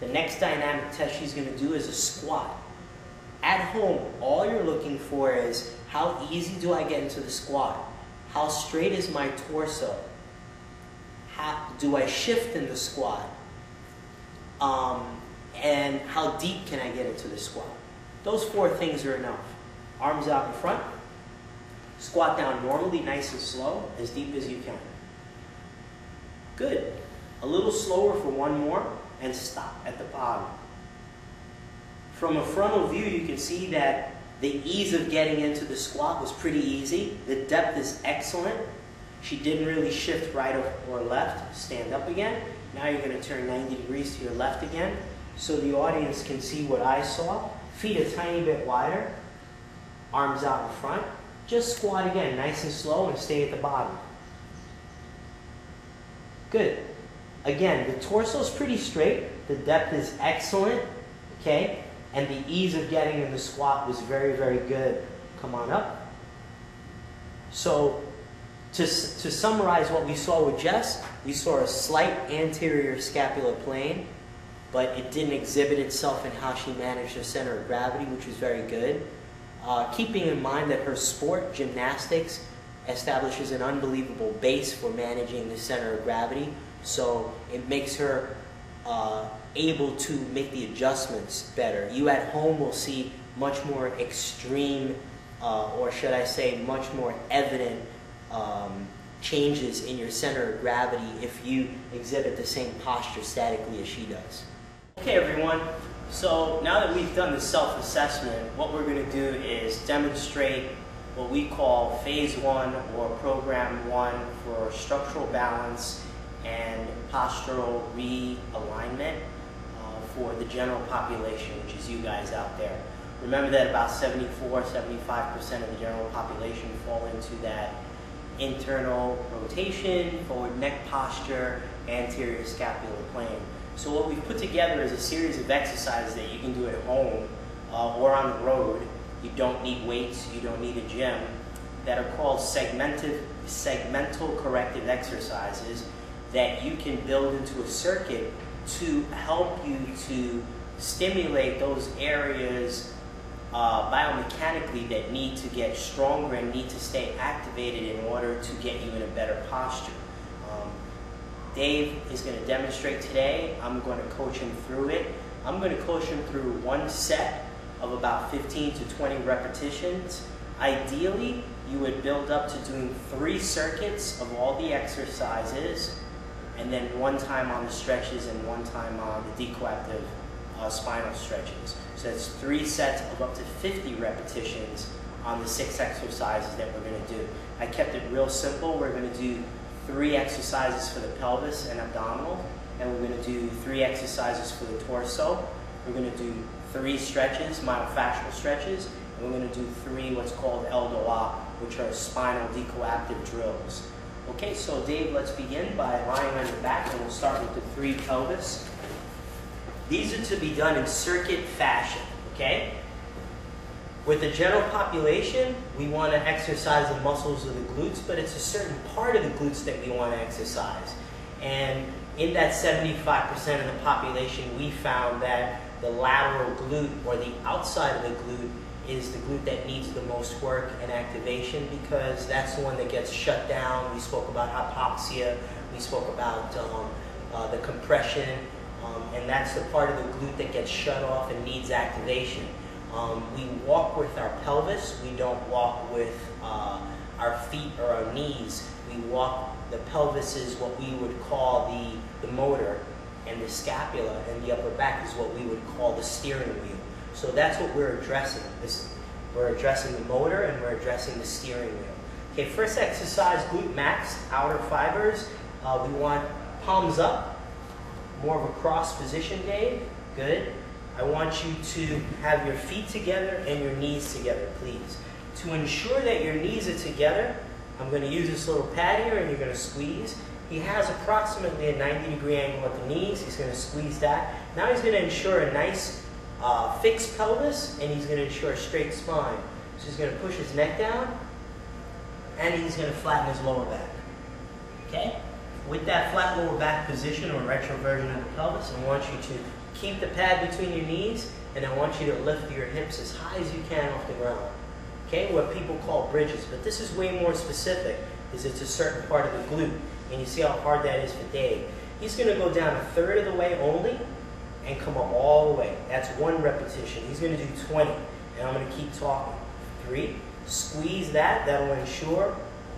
The next dynamic test she's going to do is a squat. At home, all you're looking for is how easy do I get into the squat? How straight is my torso? How do I shift in the squat? And how deep can I get into the squat? Those 4 things are enough. Arms out in front. Squat down normally, nice and slow, as deep as you can. Good. A little slower for 1 more, and stop at the bottom. From a frontal view, you can see that the ease of getting into the squat was pretty easy. The depth is excellent. She didn't really shift right or left. Stand up again. Now you're going to turn 90 degrees to your left again, so the audience can see what I saw. Feet a tiny bit wider. Arms out in front. Just squat again, nice and slow, and stay at the bottom. Good. Again, the torso is pretty straight. The depth is excellent. Okay? And the ease of getting in the squat was very, very good. Come on up. So, to summarize what we saw with Jess, we saw a slight anterior scapular plane, but it didn't exhibit itself in how she managed her center of gravity, which was very good. Keeping in mind that her sport, gymnastics, establishes an unbelievable base for managing the center of gravity, so it makes her able to make the adjustments better. You at home will see much more extreme, or should I say much more evident changes in your center of gravity if you exhibit the same posture statically as she does. Okay everyone, so now that we've done the self-assessment, what we're going to do is demonstrate what we call phase 1 or program 1 for structural balance and postural realignment for the general population, which is you guys out there. Remember that about 74-75% of the general population fall into that internal rotation, forward neck posture, anterior scapular plane. So what we've put together is a series of exercises that you can do at home or on the road. You don't need weights, you don't need a gym, that are called segmental corrective exercises that you can build into a circuit to help you to stimulate those areas biomechanically that need to get stronger and need to stay activated in order to get you in a better posture. Dave is going to demonstrate today. I'm going to coach him through it. I'm going to coach him through 1 set of about 15 to 20 repetitions. Ideally, you would build up to doing 3 circuits of all the exercises, and then 1 time on the stretches and 1 time on the decoactive spinal stretches. So that's 3 sets of up to 50 repetitions on the 6 exercises that we're going to do. I kept it real simple. We're going to do 3 exercises for the pelvis and abdominal, and we're going to do 3 exercises for the torso. We're going to do 3 stretches, myofascial stretches, and we're going to do 3 what's called LDOA, which are spinal decoactive drills. Okay, so Dave, let's begin by lying on your back, and we'll start with the 3 pelvis. These are to be done in circuit fashion, okay? With the general population, we want to exercise the muscles of the glutes, but it's a certain part of the glutes that we want to exercise. And in that 75% of the population, we found that the lateral glute, or the outside of the glute, is the glute that needs the most work and activation, because that's the one that gets shut down. We spoke about hypoxia, we spoke about the compression, and that's the part of the glute that gets shut off and needs activation. We walk with our pelvis, we don't walk with our feet or our knees. We walk, the pelvis is what we would call the motor, and the scapula and the upper back is what we would call the steering wheel. So that's what we're addressing. We're addressing the motor and we're addressing the steering wheel. Okay, first exercise, glute max, outer fibers. We want palms up, more of a cross position, Dave. Good. I want you to have your feet together and your knees together, please. To ensure that your knees are together, I'm going to use this little pad here and you're going to squeeze. He has approximately a 90-degree angle at the knees. He's going to squeeze that. Now he's going to ensure a nice fixed pelvis, and he's going to ensure a straight spine. So he's going to push his neck down, and he's going to flatten his lower back. Okay? With that flat lower back position, or retroversion of the pelvis, I want you to Keep the pad between your knees, and I want you to lift your hips as high as you can off the ground. Okay, what people call bridges, but this is way more specific, because it's a certain part of the glute, and you see how hard that is for Dave. He's going to go down a third of the way only, and come up all the way. That's 1 repetition. He's going to do 20, and I'm going to keep talking. 3, squeeze that. That'll ensure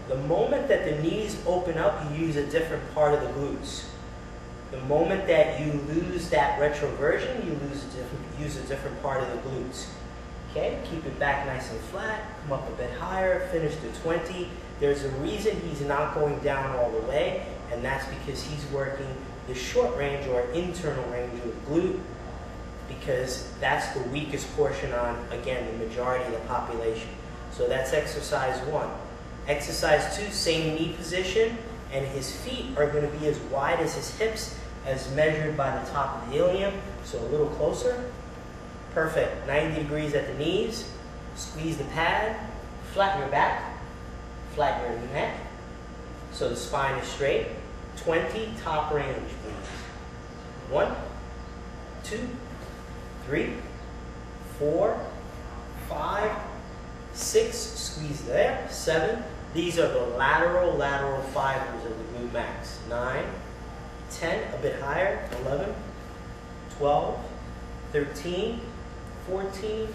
the moment that the knees open up, you use a different part of the glutes. The moment that you lose that retroversion, you use a different part of the glutes. Okay, keep it back nice and flat, come up a bit higher, finish to 20. There's a reason he's not going down all the way, and that's because he's working the short range or internal range of the glute, because that's the weakest portion on, again, the majority of the population. So that's exercise 1. Exercise 2, same knee position, and his feet are going to be as wide as his hips as measured by the top of the ilium, so a little closer. Perfect. 90 degrees at the knees. Squeeze the pad. Flatten your back. Flatten your neck so the spine is straight. 20, top range, please. 1, 2, 3, 4, 5, 6. Squeeze there. 7. These are the lateral fibers of the glute max. 9, 10, a bit higher. 11, 12, 13, 14,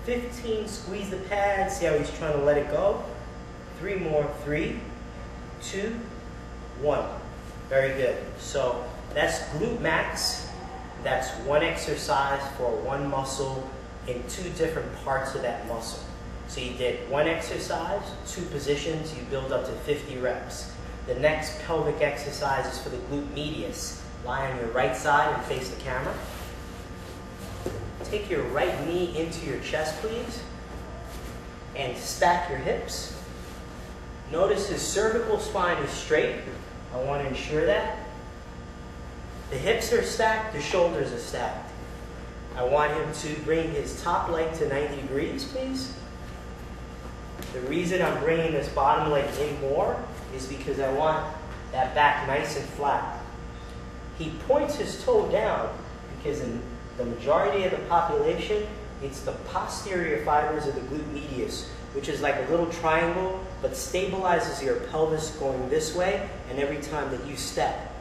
15, squeeze the pad, see how he's trying to let it go. 3 more, 3, 2, 1. Very good. So that's glute max. That's 1 exercise for 1 muscle in 2 different parts of that muscle. So you did 1 exercise, 2 positions, you build up to 50 reps. The next pelvic exercise is for the glute medius. Lie on your right side and face the camera. Take your right knee into your chest, please, and stack your hips. Notice his cervical spine is straight. I want to ensure that. The hips are stacked, the shoulders are stacked. I want him to bring his top leg to 90 degrees, please. The reason I'm bringing this bottom leg in more is because I want that back nice and flat. He points his toe down because in the majority of the population, it's the posterior fibers of the glute medius, which is like a little triangle, but stabilizes your pelvis going this way and every time that you step.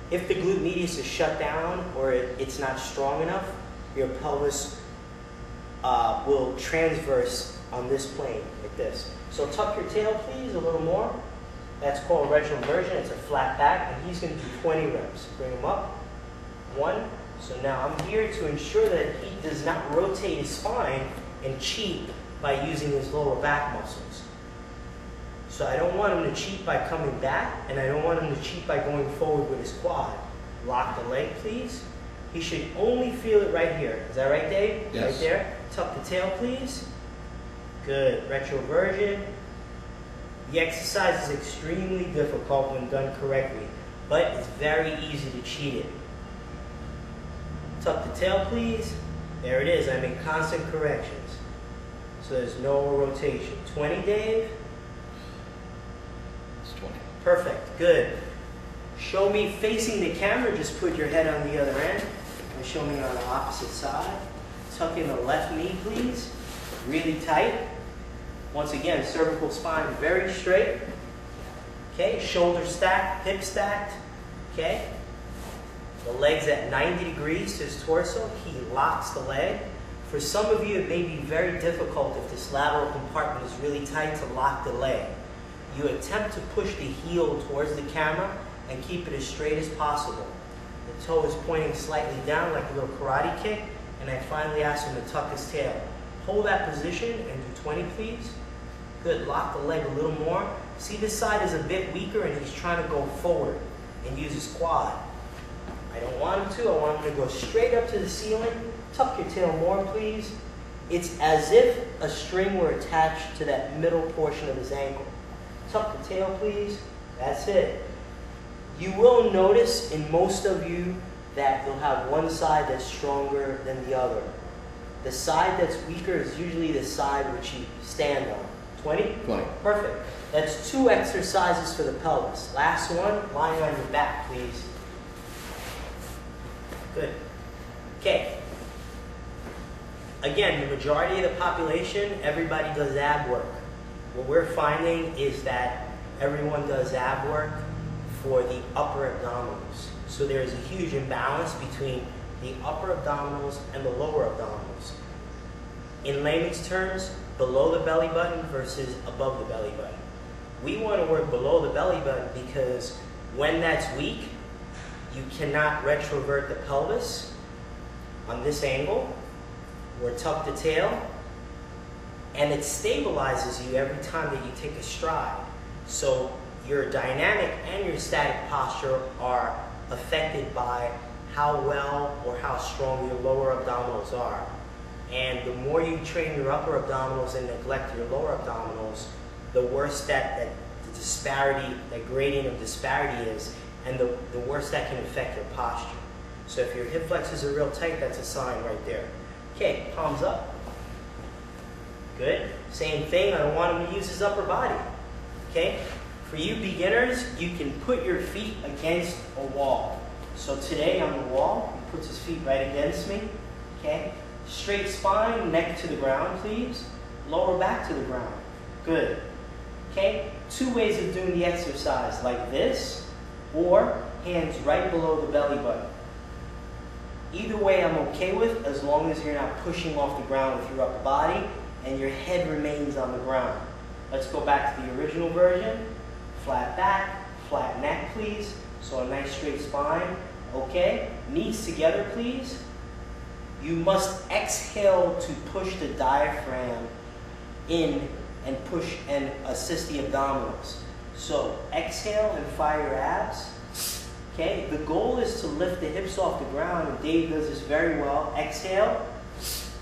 If the glute medius is shut down or it's not strong enough, your pelvis will transverse on this plane, like this. So tuck your tail, please, a little more. That's called retroversion. It's a flat back, and he's going to do 20 reps. Bring him up. 1. So now I'm here to ensure that he does not rotate his spine and cheat by using his lower back muscles. So I don't want him to cheat by coming back, and I don't want him to cheat by going forward with his quad. Lock the leg, please. He should only feel it right here. Is that right, Dave? Yes. Right there. Tuck the tail, please. Good. Retroversion. The exercise is extremely difficult when done correctly, but it's very easy to cheat it. Tuck the tail, please. There it is. I make constant corrections. So there's no rotation. 20, Dave? It's 20. Perfect. Good. Show me facing the camera. Just put your head on the other end. And show me on the opposite side. Tuck in the left knee, please. Really tight. Once again, cervical spine very straight. Okay, shoulder stacked, hip stacked. Okay. The leg's at 90 degrees to his torso. He locks the leg. For some of you, it may be very difficult if this lateral compartment is really tight to lock the leg. You attempt to push the heel towards the camera and keep it as straight as possible. The toe is pointing slightly down like a little karate kick, and I finally ask him to tuck his tail. Hold that position and do 20, please. Good. Lock the leg a little more. See, this side is a bit weaker, and he's trying to go forward and use his quad. I don't want him to. I want him to go straight up to the ceiling. Tuck your tail more, please. It's as if a string were attached to that middle portion of his ankle. Tuck the tail, please. That's it. You will notice in most of you that you'll have one side that's stronger than the other. The side that's weaker is usually the side which you stand on. 20? 20. Perfect. That's 2 exercises for the pelvis. Last one, lying on your back, please. Good. Okay. Again, the majority of the population, everybody does ab work. What we're finding is that everyone does ab work for the upper abdominals. So there's a huge imbalance between the upper abdominals and the lower abdominals. In layman's terms, below the belly button versus above the belly button. We want to work below the belly button because when that's weak, you cannot retrovert the pelvis on this angle or tuck the tail, and it stabilizes you every time that you take a stride. So your dynamic and your static posture are affected by how well or how strong your lower abdominals are. And the more you train your upper abdominals and neglect your lower abdominals, the worse that the disparity, that gradient of disparity is, and the worse that can affect your posture. So if your hip flexors are real tight, that's a sign right there. Okay, palms up. Good. Same thing, I don't want him to use his upper body. Okay? For you beginners, you can put your feet against a wall. So today on the wall, he puts his feet right against me. Okay? Straight spine, neck to the ground, please. Lower back to the ground. Good. Okay? 2 ways of doing the exercise, like this, or hands right below the belly button. Either way I'm okay with, as long as you're not pushing off the ground with your upper body and your head remains on the ground. Let's go back to the original version. Flat back, flat neck, please. So a nice straight spine. Okay, knees together, please. You must exhale to push the diaphragm in and push and assist the abdominals. So exhale and fire your abs. Okay, the goal is to lift the hips off the ground, and Dave does this very well. Exhale.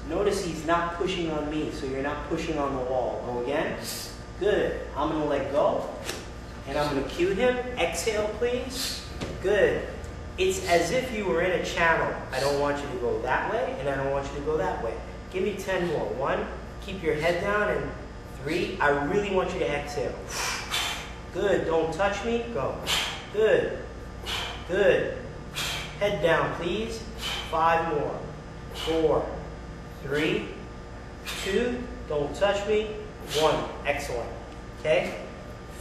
Notice he's not pushing on me, so you're not pushing on the wall. Go again. Good. I'm going to let go, and I'm going to cue him. Exhale, please. Good. It's as if you were in a channel. I don't want you to go that way, and I don't want you to go that way. Give me 10 more. 1, keep your head down, and 3, I really want you to exhale. Good. Don't touch me. Go. Good. Good. Head down, please. 5 more. 4, 3, 2, don't touch me. 1, excellent. Okay?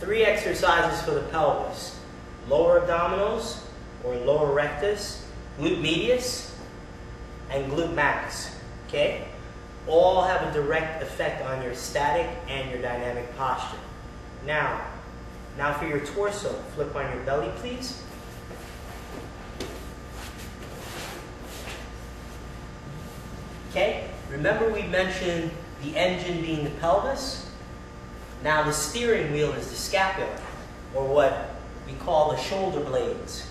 3 exercises for the pelvis. Lower abdominals, or lower rectus, glute medius, and glute max. Okay? All have a direct effect on your static and your dynamic posture. Now for your torso, flip on your belly, please. Okay, remember we mentioned the engine being the pelvis? Now the steering wheel is the scapula, or what we call the shoulder blades.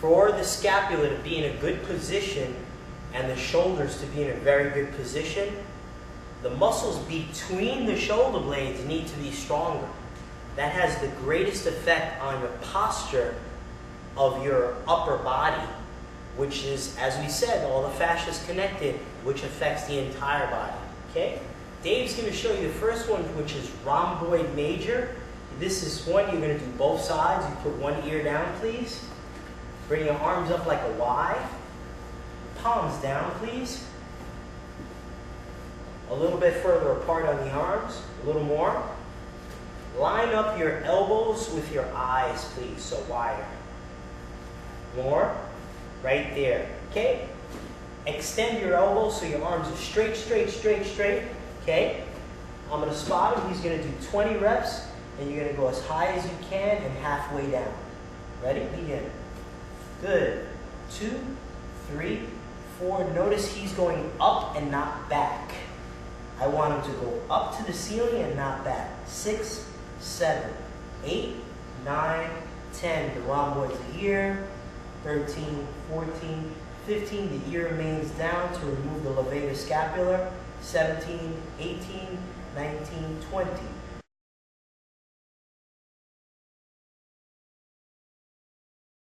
For the scapula to be in a good position and the shoulders to be in a very good position, the muscles between the shoulder blades need to be stronger. That has the greatest effect on your posture of your upper body, which is, as we said, all the fascia is connected, which affects the entire body. Okay? Dave's going to show you the first one, which is rhomboid major. This is one you're going to do both sides. You put one ear down, please. Bring your arms up like a Y. Palms down, please. A little bit further apart on the arms. A little more. Line up your elbows with your eyes, please, so wider. More. Right there. Okay? Extend your elbows so your arms are straight, straight, straight, straight. Okay? I'm going to spot him. He's going to do 20 reps, and you're going to go as high as you can and halfway down. Ready? Begin. Good. 2, 3, 4. Notice he's going up and not back. I want him to go up to the ceiling and not back. 6, 7, 8, 9, 10. The rhomboids are here. 13, 14, 15. The ear remains down to remove the levator scapular. 17, 18, 19, 20.